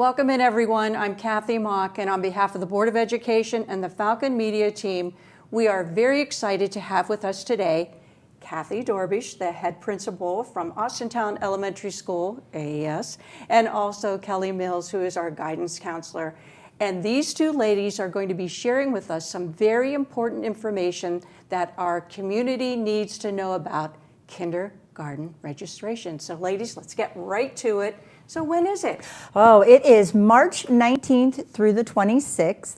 Welcome in, everyone. I'm Kathy Mock, and on behalf of the Board of Education and the Falcon Media team, we are very excited to have with us today Kathy Dorbish, the head principal from Austintown Elementary School, AES, and also Kelly Mills, who is our guidance counselor. And these two ladies are going to be sharing with us some very important information that our community needs to know about kindergarten registration. So ladies, let's get right to it. So when is it? Oh, it is March 19th through the 26th.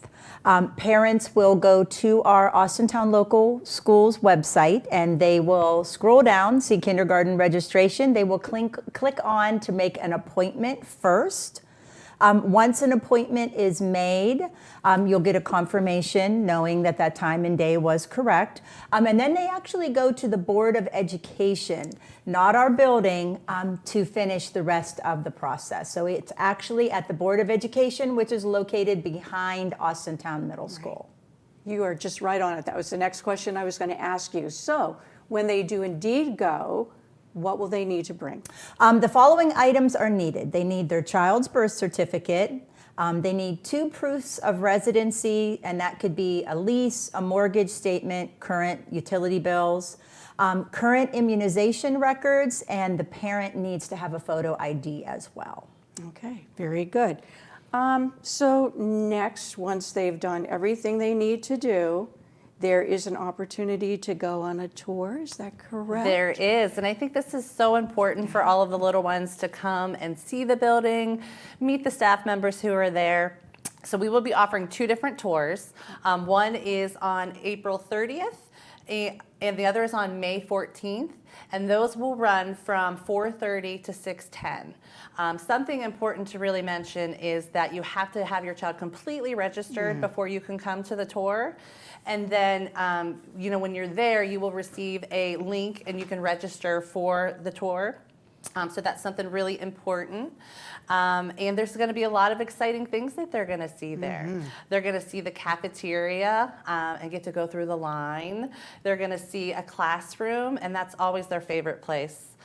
Parents will go to our Austintown Local Schools website and they will scroll down, see kindergarten registration. They will click on to make an appointment first. Once an appointment is made, you'll get a confirmation knowing that that time and day was correct. And then they actually go to the Board of Education, not our building, to finish the rest of the process. So it's actually at the Board of Education, which is located behind Austintown Middle School. You are just right on it. That was the next question I was going to ask you. So when they do indeed go, what will they need to bring? The following items are needed. They need their child's birth certificate. They need 2 proofs of residency, and that could be a lease, a mortgage statement, current utility bills, current immunization records, and the parent needs to have a photo ID as well. Okay, very good. So next, once they've done everything they need to do, there is an opportunity to go on a tour, is that correct? There is, and I think this is so important for all of the little ones to come and see the building, meet the staff members who are there. So we will be offering 2 different tours. One is on April 30th, and the other is on May 14th, and those will run from 4:30 to 6:10. Something important to really mention is that you have to have your child completely registered before you can come to the tour. And then, when you're there, you will receive a link and you can register for the tour. So that's something really important. And there's going to be a lot of exciting things that they're going to see there. They're going to see the cafeteria and get to go through the line. They're going to see a classroom, and that's always their favorite place,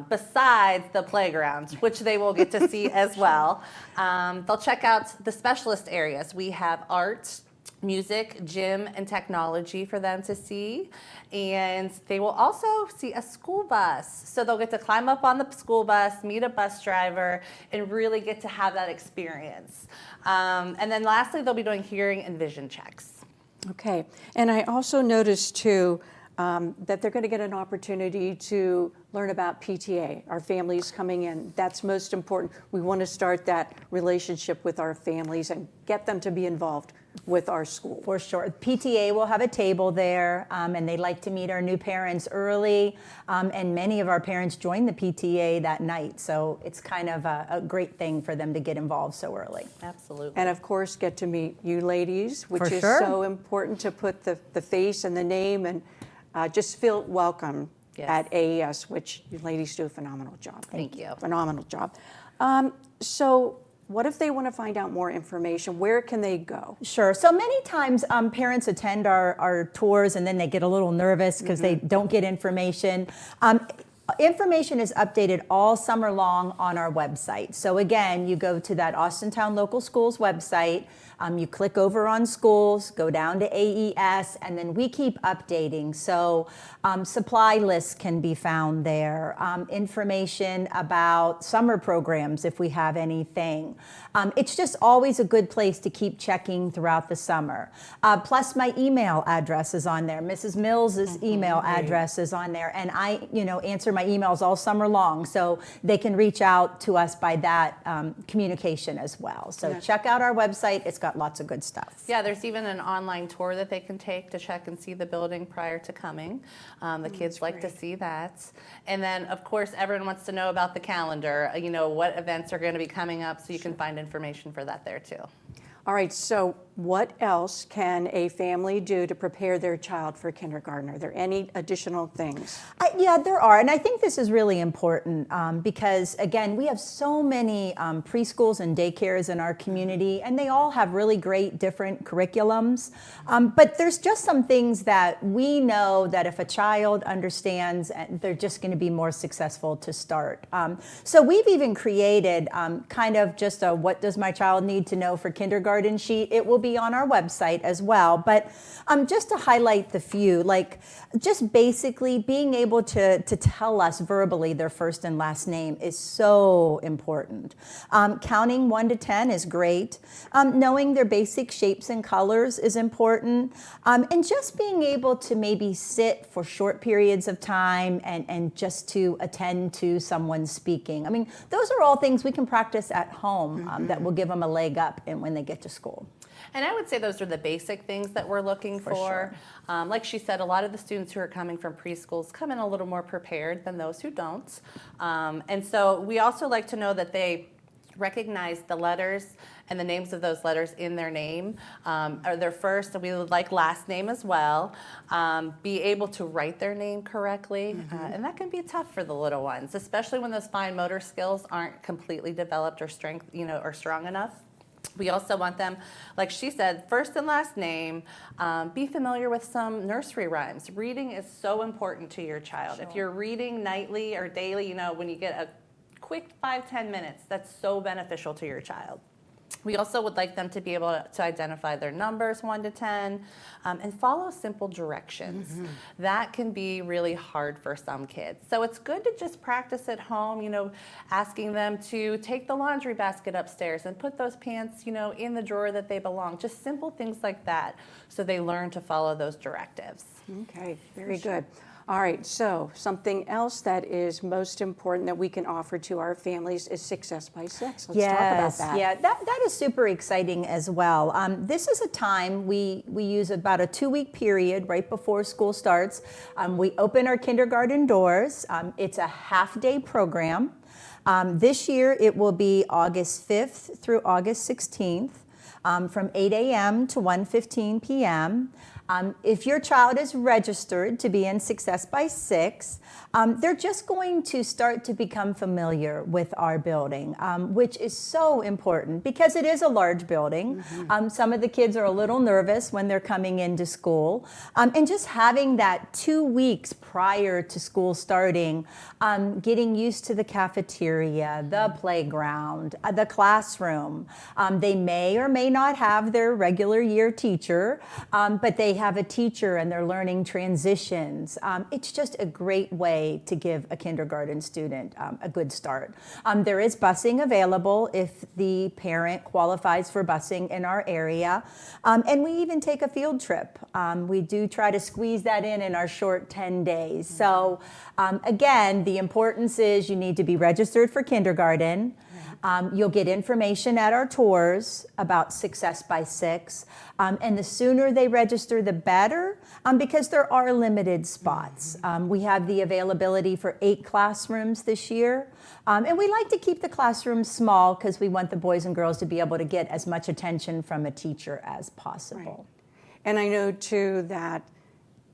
besides the playground, which they will get to see as well. They'll check out the specialist areas. We have art, music, gym, and technology for them to see. And they will also see a school bus. So they'll get to climb up on the school bus, meet a bus driver, and really get to have that experience. And then lastly, they'll be doing hearing and vision checks. Okay, and I also noticed too that they're going to get an opportunity to learn about PTA, our families coming in. That's most important. We want to start that relationship with our families and get them to be involved with our school. For sure. PTA will have a table there, and they like to meet our new parents early, and many of our parents join the PTA that night, so it's kind of a great thing for them to get involved so early. Absolutely. And of course, get to meet you ladies, which For is sure. so important to put the face and the name and just feel welcome at AES, which you ladies do a phenomenal job. Thank you. Phenomenal job. So what if they want to find out more information? Where can they go? Sure. So many times parents attend our tours and then they get a little nervous because they don't get information. Information is updated all summer long on our website. So again, you go to that Austintown Local Schools website, you click over on schools, go down to AES, and then we keep updating. So supply lists can be found there, information about summer programs if we have anything. It's just always a good place to keep checking throughout the summer. Plus my email address is on there. Mrs. Mills's email address is on there, and I answer my emails all summer long, so they can reach out to us by that communication as well. So check out our website. It's got lots of good stuff. Yeah, there's even an online tour that they can take to check and see the building prior to coming. The kids like to see that. And then, of course, everyone wants to know about the calendar, what events are going to be coming up, so you can find information for that there too. All right, so what else can a family do to prepare their child for kindergarten? Are there any additional things? Yeah, there are. And I think this is really important because, again, we have so many preschools and daycares in our community, and they all have really great different curriculums. But there's just some things that we know that if a child understands, they're just going to be more successful to start. So we've even created kind of just a what does my child need to know for kindergarten sheet. It will be on our website as well. But just to highlight the few, like just basically being able to tell us verbally their first and last name is so important. Counting 1 to 10 is great. Knowing their basic shapes and colors is important. And just being able to maybe sit for short periods of time and just to attend to someone speaking. I mean, those are all things we can practice at home that will give them a leg up when they get to school. And I would say those are the basic things that we're looking for. Sure. Like she said, a lot of the students who are coming from preschools come in a little more prepared than those who don't. And so we also like to know that they recognize the letters and the names of those letters in their name, or their first, and we would like last name as well, be able to write their name correctly, and that can be tough for the little ones, especially when those fine motor skills aren't completely developed or or strong enough. We also want them, like she said, first and last name, be familiar with some nursery rhymes. Reading is so important to your child. Sure. If you're reading nightly or daily, when you get a quick 5-10 minutes, that's so beneficial to your child. We also would like them to be able to identify their numbers 1 to 10 and follow simple directions. That can be really hard for some kids. So it's good to just practice at home, asking them to take the laundry basket upstairs and put those pants, in the drawer that they belong. Just simple things like that so they learn to follow those directives. Okay, very good. All right, so something else that is most important that we can offer to our families is Success by 6. Let's talk about that. Yeah, that is super exciting as well. This is a time we use about a 2-week period right before school starts. We open our kindergarten doors. It's a half-day program. This year it will be August 5th through August 16th from 8 a.m. to 1:15 p.m. If your child is registered to be in Success by 6, they're just going to start to become familiar with our building, which is so important because it is a large building. Some of the kids are a little nervous when they're coming into school. And just having that 2 weeks prior to school starting, getting used to the cafeteria, the playground, the classroom. They may or may not have their regular year teacher, but they have a teacher and they're learning transitions. It's just a great way to give a kindergarten student a good start. There is busing available if the parent qualifies for busing in our area. And we even take a field trip. We do try to squeeze that in our short 10 days. So again, the importance is you need to be registered for kindergarten. You'll get information at our tours about Success by 6. And the sooner they register, the better, because there are limited spots. We have the availability for 8 classrooms this year. And we like to keep the classrooms small because we want the boys and girls to be able to get as much attention from a teacher as possible. Right. And I know, too, that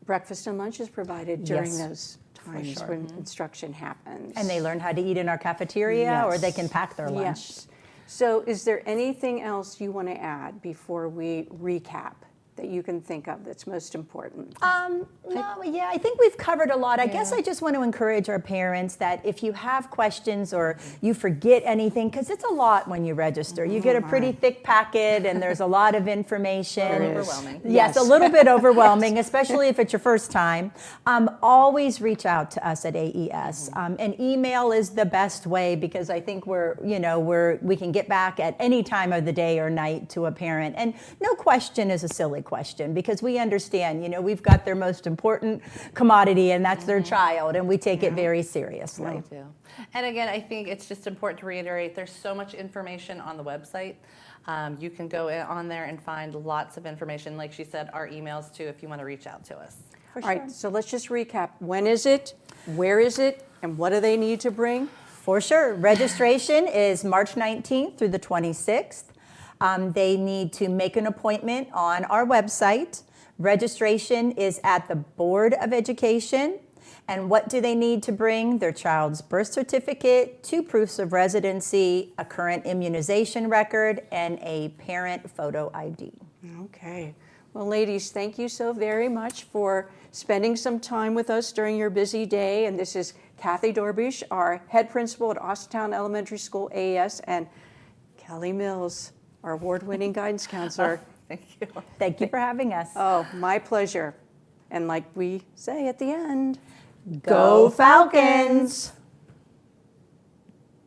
breakfast and lunch is provided during those times when instruction happens. And they learn how to eat in our cafeteria, or they can pack their lunch. Yes. So is there anything else you want to add before we recap that you can think of that's most important? I think we've covered a lot. I guess I just want to encourage our parents that if you have questions or you forget anything, because it's a lot when you register. You get a pretty thick packet and there's a lot of information. Overwhelming. Yes, a little bit overwhelming, especially if it's your first time. Always reach out to us at AES. And email is the best way because I think we can get back at any time of the day or night to a parent. And no question is a silly question because we understand, we've got their most important commodity and that's their child, and we take it very seriously. We do. And again, I think it's just important to reiterate, there's so much information on the website. You can go on there and find lots of information. Like she said, our emails too, if you want to reach out to us. All right, so let's just recap. When is it? Where is it? And what do they need to bring? For sure. Registration is March 19th through the 26th. They need to make an appointment on our website. Registration is at the Board of Education. And what do they need to bring? Their child's birth certificate, 2 proofs of residency, a current immunization record, and a parent photo ID. Okay. Well, ladies, thank you so very much for spending some time with us during your busy day. And this is Kathy Dorbish, our head principal at Austintown Elementary School AES, and Kelly Mills, our award-winning guidance counselor. Thank you. Thank you for having us. Oh, my pleasure. And like we say at the end, Go Falcons!